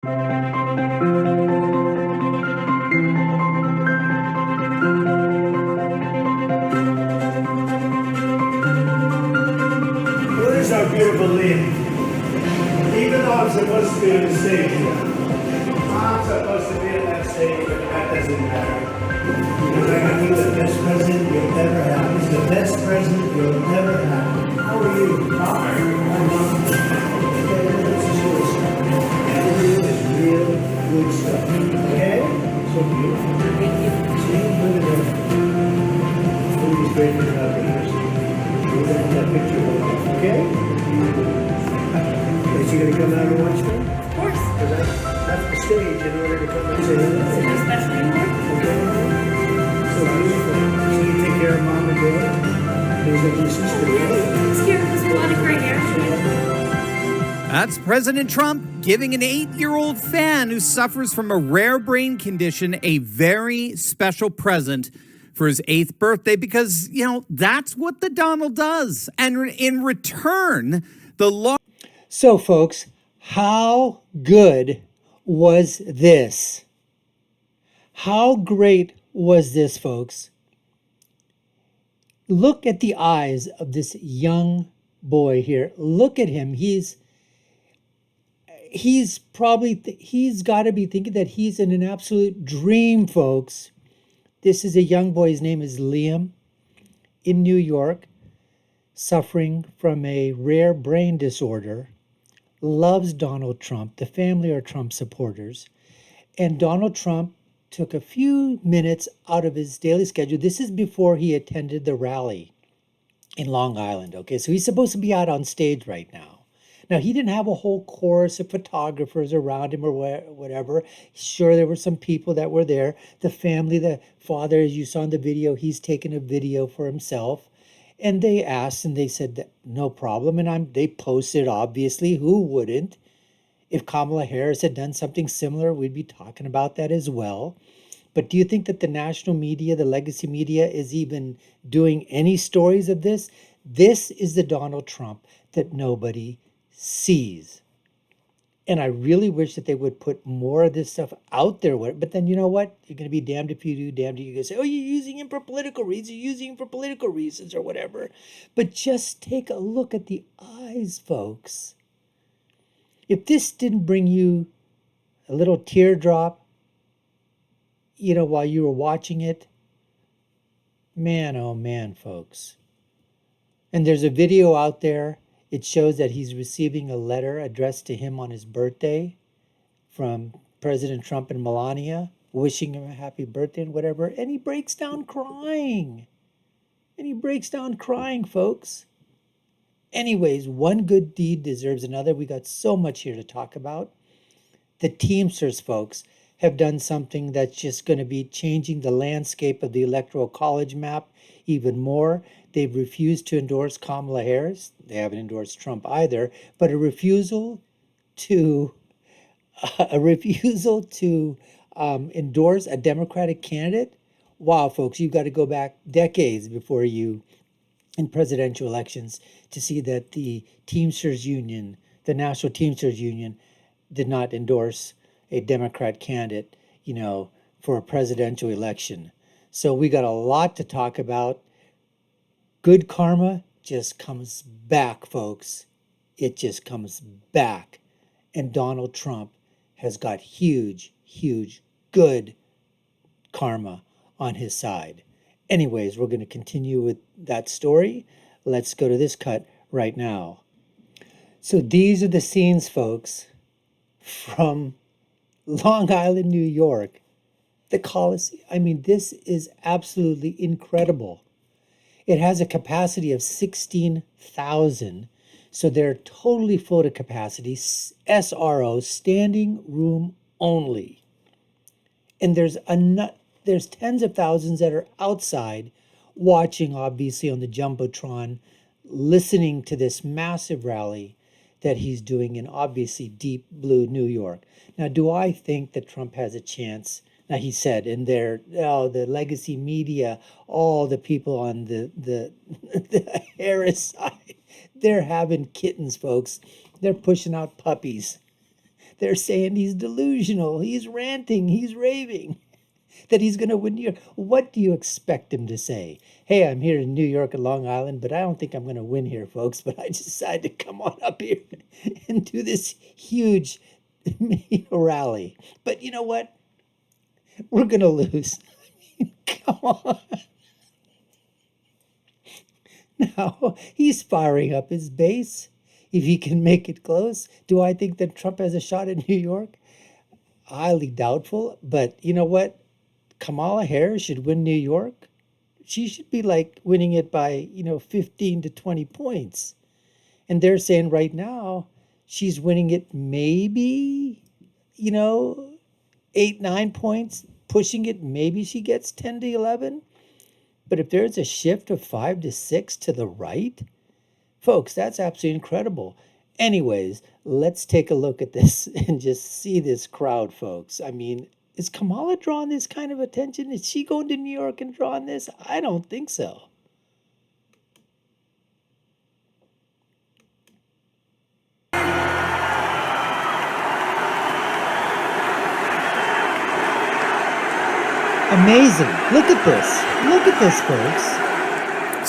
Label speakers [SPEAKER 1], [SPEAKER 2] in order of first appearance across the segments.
[SPEAKER 1] Where's our beautiful Liam? Even though I'm supposed to be on the stage here, I'm supposed to be on that stage, but that doesn't matter. Because I'm going to be the best president you'll ever have. He's the best president you'll ever have. How are you? Everything is real good stuff. Okay? So beautiful. Thank you. See, look at that. Everybody's great for the pictures. We're going to have that picture hold up. Okay? Is she going to come out and watch me?
[SPEAKER 2] Of course.
[SPEAKER 1] Because I left the stage in order to come and say hello.
[SPEAKER 2] Is it special anymore?
[SPEAKER 1] Okay? So beautiful. So you take care of mom and dad? There's like your sister.
[SPEAKER 2] It's cute. There's a lot of gray hair.
[SPEAKER 3] That's President Trump giving an 8-year-old fan who suffers from a rare brain condition a very special present for his 8th birthday because, you know, that's what the Donald does. And in return,
[SPEAKER 4] So, folks, how good was this? How great was this, folks? Look at the eyes of this young boy here. Look at him. He's got to be thinking that he's in an absolute dream, folks. This is a young boy. His name is Liam, in New York, suffering from a rare brain disorder, loves Donald Trump. The family are Trump supporters. And Donald Trump took a few minutes out of his daily schedule. This is before he attended the rally in Long Island. Okay, so he's supposed to be out on stage right now. Now, he didn't have a whole chorus of photographers around him or whatever. Sure, there were some people that were there. The family, the father, as you saw in the video, he's taken a video for himself. And they asked and they said, that, no problem. And they posted, obviously, who wouldn't? If Kamala Harris had done something similar, we'd be talking about that as well. But do you think that the national media, the legacy media, is even doing any stories of this? This is the Donald Trump that nobody sees. And I really wish that they would put more of this stuff out there. But then you know what? You're going to be damned if you do, damned if you go say, oh, you're using him for political reasons, you're using him for political reasons or whatever. But just take a look at the eyes, folks. If this didn't bring you a little teardrop, you know, while you were watching it, man, oh man, folks. And there's a video out there. It shows that he's receiving a letter addressed to him on his birthday from President Trump and Melania, wishing him a happy birthday and whatever. And he breaks down crying. Folks. Anyways, one good deed deserves another. We got so much here to talk about. The Teamsters, folks, have done something that's just going to be changing the landscape of the Electoral College map even more. They've refused to endorse Kamala Harris. They haven't endorsed Trump either, but a refusal to endorse a Democratic candidate. Wow, folks, you've got to go back decades before you, in presidential elections, to see that the Teamsters Union, the National Teamsters Union, did not endorse a Democrat candidate, you know, for a presidential election. So we got a lot to talk about. Good karma just comes back, folks. It just comes back. And Donald Trump has got huge, good karma on his side. Anyways, we're going to continue with that story. Let's go to this cut right now. So these are the scenes, folks, from Long Island, New York. The Coliseum. I mean, this is absolutely incredible. It has a capacity of 16,000. So they're totally full to capacity. SRO, standing room only. And there's tens of thousands that are outside watching, obviously, on the Jumbotron, listening to this massive rally that he's doing in, obviously, deep blue New York. Now, do I think that Trump has a chance? Now, he said in the legacy media, all the people on the Harris side, they're having kittens, folks. They're pushing out puppies. They're saying he's delusional, he's ranting, he's raving, that he's going to win New York. What do you expect him to say? Hey, I'm here in New York and Long Island, but I don't think I'm going to win here, folks. But I just decided to come on up here and do this huge rally. But you know what? We're going to lose. Come on. Now, he's firing up his base. If he can make it close, do I think that Trump has a shot in New York? Highly doubtful. But you know what? Kamala Harris should win New York. She should be like winning it by, 15 to 20 points. And they're saying right now she's winning it maybe, 8, 9 points, pushing it. Maybe she gets 10 to 11. But if there's a shift of 5 to 6 to the right, folks, that's absolutely incredible. Anyways, let's take a look at this and just see this crowd, folks. I mean, is Kamala drawing this kind of attention? Is she going to New York and drawing this? I don't think so. Amazing. Look at this. Look at this, folks.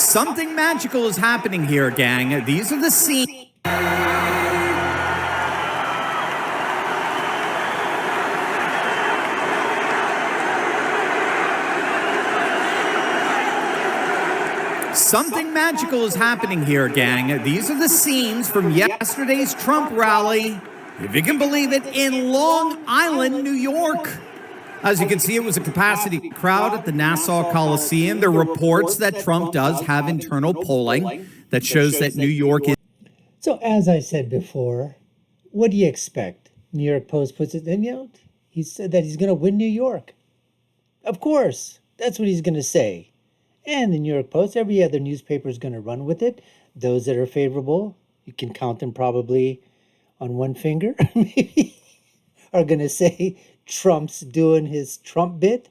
[SPEAKER 3] Something magical is happening here, gang. These are the scenes. Something magical is happening here, gang. These are the scenes from yesterday's Trump rally, if you can believe it, in Long Island, New York. As you can see, it was a capacity crowd at the Nassau Coliseum. There are reports that Trump does have internal polling that shows that New York is...
[SPEAKER 4] So as I said before, what do you expect? New York Post puts it in, he said that he's going to win New York. Of course, that's what he's going to say. And the New York Post, every other newspaper is going to run with it. Those that are favorable, you can count them probably on one finger, maybe, are going to say Trump's doing his Trump bit.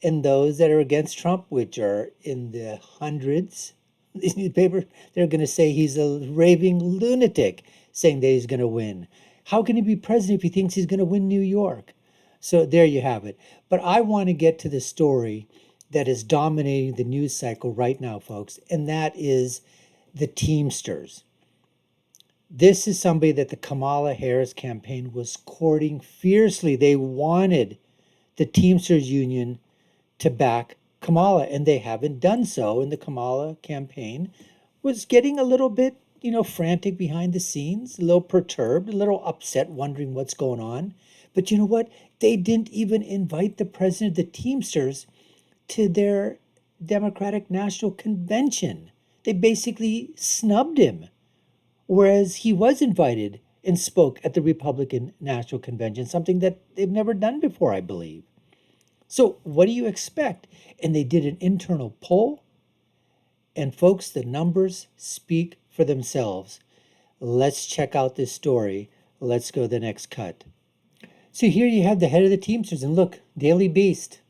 [SPEAKER 4] And those that are against Trump, which are in the hundreds, these newspapers, they're going to say he's a raving lunatic, saying that he's going to win. How can he be president if he thinks he's going to win New York? So there you have it. But I want to get to the story that is dominating the news cycle right now, folks, and that is the Teamsters. This is somebody that the Kamala Harris campaign was courting fiercely. They wanted the Teamsters Union to back Kamala, and they haven't done so. And the Kamala campaign was getting a little bit, frantic behind the scenes, a little perturbed, a little upset, wondering what's going on. But you know what? They didn't even invite the president of the Teamsters to their Democratic National Convention. They basically snubbed him, whereas he was invited and spoke at the Republican National Convention, something that they've never done before, I believe. So what do you expect? And they did an internal poll, and folks, the numbers speak for themselves. Let's check out this story. Let's go to the next cut. So here you have the head of the Teamsters, and look, Daily Beast.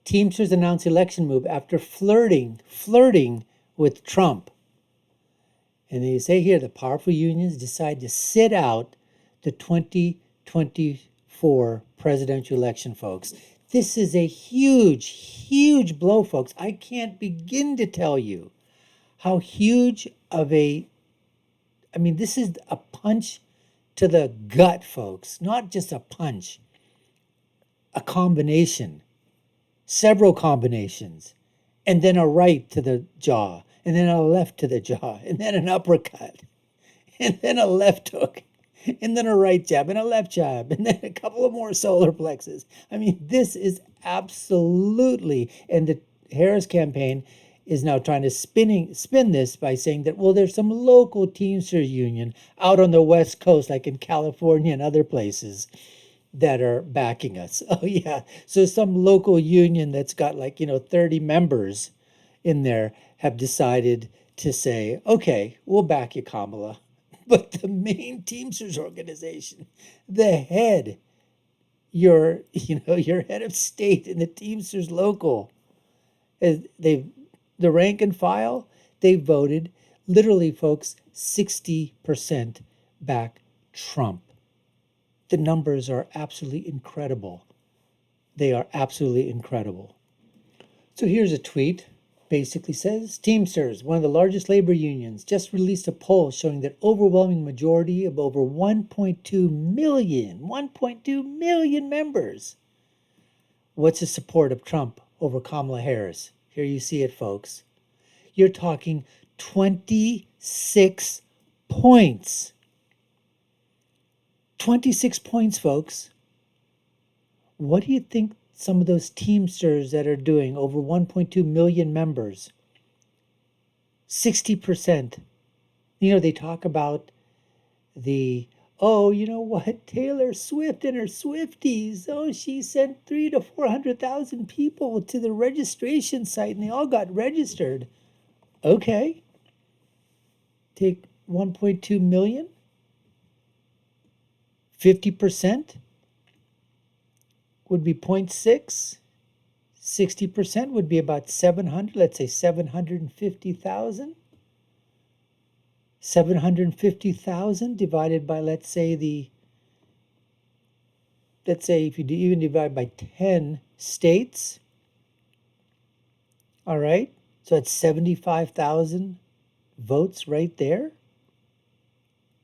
[SPEAKER 4] Teamsters announced election move after flirting with Trump. And they say here the powerful unions decide to sit out the 2024 presidential election, folks. This is a huge, huge blow, folks. I can't begin to tell you how huge of this is a punch to the gut, folks. Not just a punch, a combination. Several combinations, and then a right to the jaw, and then a left to the jaw, and then an uppercut, and then a left hook, and then a right jab, and a left jab, and then a couple of more solar plexus. I mean, this is absolutely, and the Harris campaign is now trying to spin this by saying that, well, there's some local Teamsters union out on the West Coast, like in California and other places, that are backing us. Oh yeah, so some local union that's got 30 members in there have decided to say, okay, we'll back you, Kamala. But the main Teamsters organization, the head, your head of state in the Teamsters local, the rank and file, they voted literally, folks, 60% back Trump. The numbers are absolutely incredible. They are absolutely incredible. So here's a tweet. Basically says, Teamsters, one of the largest labor unions, just released a poll showing that overwhelming majority of over 1.2 million members. What's the support of Trump over Kamala Harris? Here you see it, folks. You're talking 26 points. 26 points, folks. What do you think some of those Teamsters that are doing over 1.2 million members? 60%. They talk about you know what, Taylor Swift and her Swifties. Oh, she sent 300,000 to 400,000 people to the registration site and they all got registered. Okay. Take 1.2 million. 50% would be 0.6. 60% would be about 700, let's say 750,000. 750,000 divided by, let's say if you even divide by 10 states. All right, so that's 75,000 votes right there.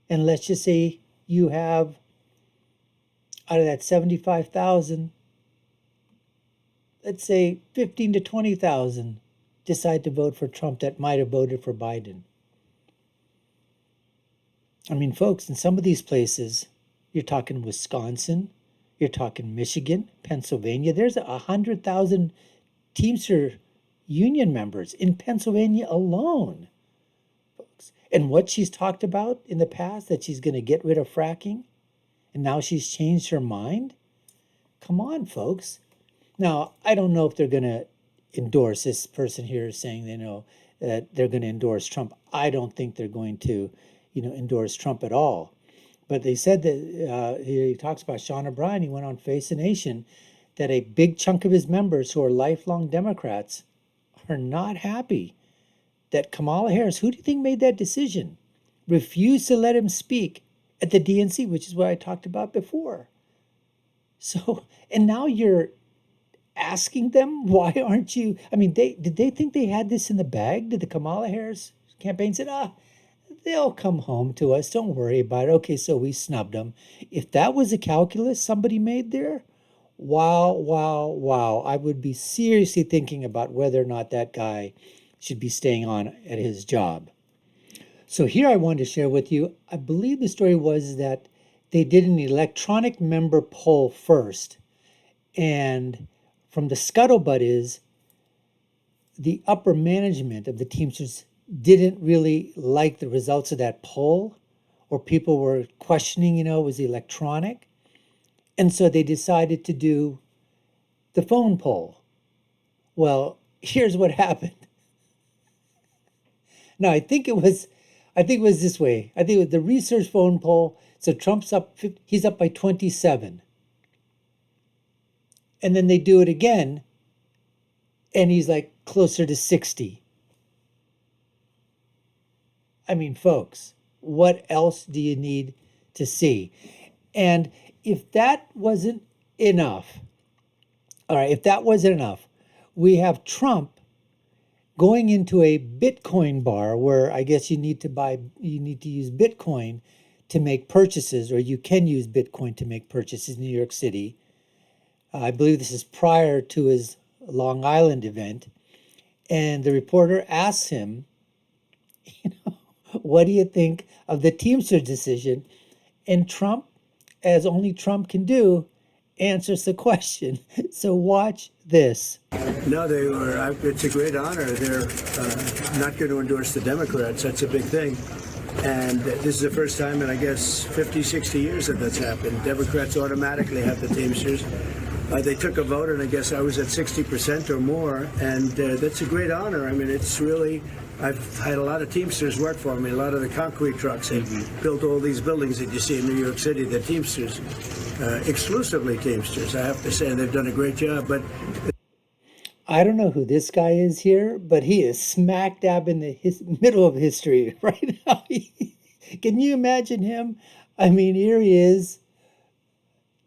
[SPEAKER 4] And let's just say you have, out of that 75,000, let's say 15 to 20,000 decide to vote for Trump that might have voted for Biden. I mean, folks, in some of these places, you're talking Wisconsin, you're talking Michigan, Pennsylvania. There's 100,000 Teamster union members in Pennsylvania alone, folks. And what she's talked about in the past, that she's going to get rid of fracking, and now she's changed her mind? Come on, folks. Now, I don't know if they're going to endorse, this person here is saying they know that they're going to endorse Trump. I don't think they're going to, endorse Trump at all. But they said that, he talks about Sean O'Brien, he went on Face the Nation, that a big chunk of his members who are lifelong Democrats are not happy that Kamala Harris, who do you think made that decision, refused to let him speak at the DNC, which is what I talked about before. So, and now you're asking them, why aren't you? I mean, did they think they had this in the bag? Did the Kamala Harris campaign say, they'll come home to us, don't worry about it. Okay, so we snubbed them. If that was a calculus somebody made there, wow, I would be seriously thinking about whether or not that guy should be staying on at his job. So here I wanted to share with you, I believe the story was that they did an electronic member poll first. And from the scuttlebutt is the upper management of the Teamsters didn't really like the results of that poll, or people were questioning, was it electronic? And so they decided to do the phone poll. Well, here's what happened. Now, I think it was this way. I think it was the research phone poll. So Trump's up, he's up by 27. And then they do it again, and he's like closer to 60. I mean, folks, what else do you need to see? And if that wasn't enough, we have Trump going into a Bitcoin bar where I guess you need to use Bitcoin to make purchases, or you can use Bitcoin to make purchases in New York City. I believe this is prior to his Long Island event. And the reporter asks him, what do you think of the Teamsters decision? And Trump, as only Trump can do, answers the question. So watch this.
[SPEAKER 1] No, it's a great honor. They're not going to endorse the Democrats. That's a big thing. And this is the first time in, I guess, 50, 60 years that's happened. Democrats automatically have the Teamsters. They took a vote, and I guess I was at 60% or more. And that's a great honor. I mean, it's really... I've had a lot of Teamsters work for me, a lot of the concrete trucks. They've built all these buildings that you see in New York City. They're Teamsters, exclusively Teamsters, I have to say, and they've done a great job. But
[SPEAKER 4] I don't know who this guy is here, but he is smack dab in the middle of history right now. Can you imagine him? I mean, here he is,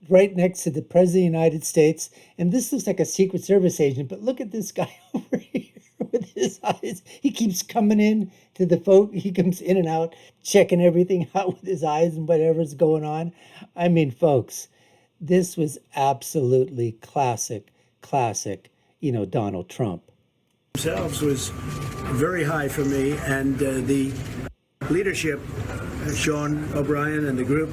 [SPEAKER 4] right next to the President of the United States. And this looks like a Secret Service agent, but look at this guy over here with his eyes. He keeps coming in to the folk. He comes in and out, checking everything out with his eyes and whatever's going on. I mean, folks, this was absolutely classic, Donald Trump.
[SPEAKER 1] Themselves was very high for me, and the leadership, Sean O'Brien and the group,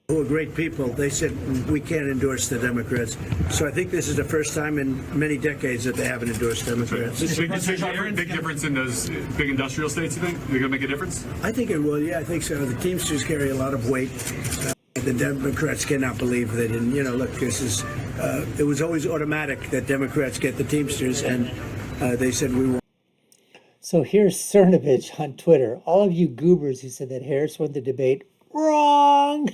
[SPEAKER 1] who are great people, they said we can't endorse the Democrats. So I think this is the first time in many decades that they haven't endorsed Democrats.
[SPEAKER 5] Big difference in those big industrial states, you think? They're going to make a difference?
[SPEAKER 1] I think it will, yeah, I think so. The Teamsters carry a lot of weight. The Democrats cannot believe that. And, look, it was always automatic that Democrats get the Teamsters, and they said we won't.
[SPEAKER 4] So here's Cernovich on Twitter. All of you goobers who said that Harris won the debate, wrong.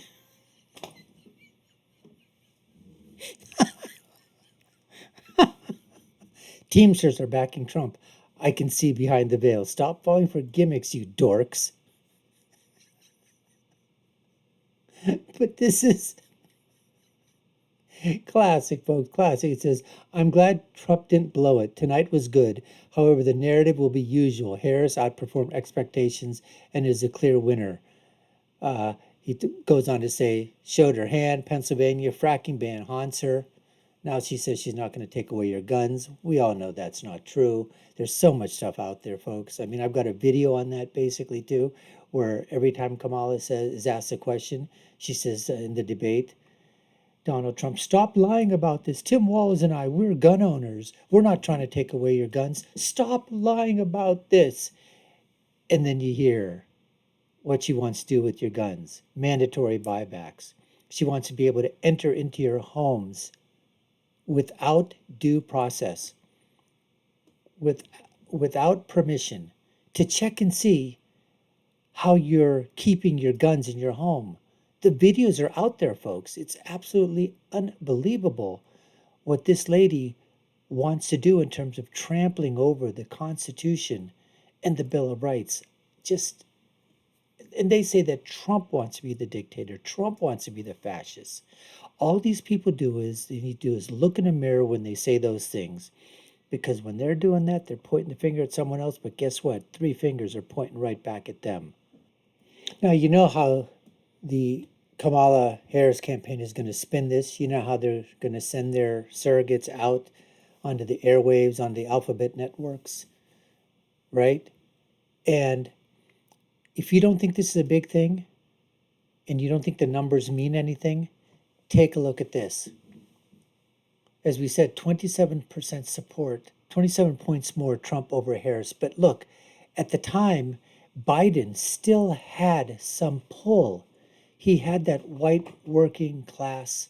[SPEAKER 4] Teamsters are backing Trump. I can see behind the veil. Stop falling for gimmicks, you dorks. But this is classic, folks. Classic. It says, I'm glad Trump didn't blow it. Tonight was good. However, the narrative will be usual. Harris outperformed expectations and is a clear winner. He goes on to say, showed her hand, Pennsylvania, fracking ban haunts her. Now she says she's not going to take away your guns. We all know that's not true. There's so much stuff out there, folks. I mean, I've got a video on that basically too, where every time Kamala is asked a question, she says in the debate, Donald Trump, stop lying about this. Tim Walz and I, we're gun owners. We're not trying to take away your guns. Stop lying about this. And then you hear what she wants to do with your guns. Mandatory buybacks. She wants to be able to enter into your homes without due process, without permission, to check and see how you're keeping your guns in your home. The videos are out there, folks. It's absolutely unbelievable what this lady wants to do in terms of trampling over the Constitution and the Bill of Rights. And they say that Trump wants to be the dictator. Trump wants to be the fascist. All these people they need to do is look in a mirror when they say those things. Because when they're doing that, they're pointing the finger at someone else. But guess what? 3 fingers are pointing right back at them. Now, you know how the Kamala Harris campaign is going to spin this. You know how they're going to send their surrogates out onto the airwaves, on the alphabet networks, right? And if you don't think this is a big thing, and you don't think the numbers mean anything, take a look at this. As we said, 27% support, 27 points more Trump over Harris. But look, at the time, Biden still had some pull. He had that white working class,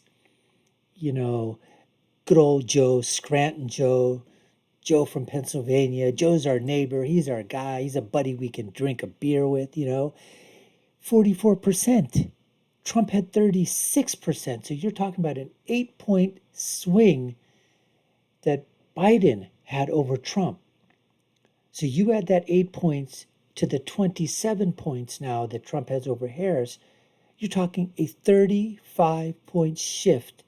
[SPEAKER 4] good old Joe, Scranton Joe, Joe from Pennsylvania. Joe's our neighbor. He's our guy. He's a buddy we can drink a beer with, 44%. Trump had 36%. So you're talking about an 8-point swing that Biden had over Trump. So you add that 8 points to the 27 points now that Trump has over Harris, you're talking a 35-point shift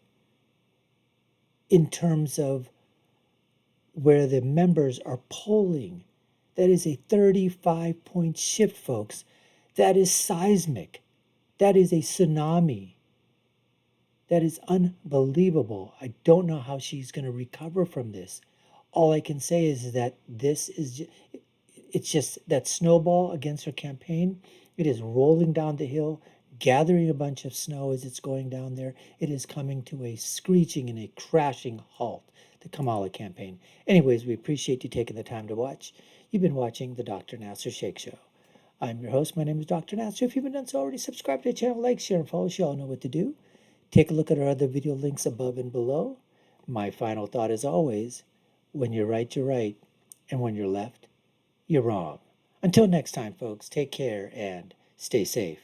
[SPEAKER 4] in terms of where the members are polling. That is a 35-point shift, folks. That is seismic. That is a tsunami. That is unbelievable. I don't know how she's going to recover from this. All I can say is that it's just that snowball against her campaign. It is rolling down the hill, gathering a bunch of snow as it's going down there. It is coming to a screeching and a crashing halt, the Kamala campaign. Anyways, we appreciate you taking the time to watch. You've been watching the Dr. Nasser Sheikh Show. I'm your host. My name is Dr. Nasser. If you haven't done so already, subscribe to the channel, like, share, and follow. You all know what to do. Take a look at our other video links above and below. My final thought is always, when you're right, you're right. And when you're left, you're wrong. Until next time, folks, take care and stay safe.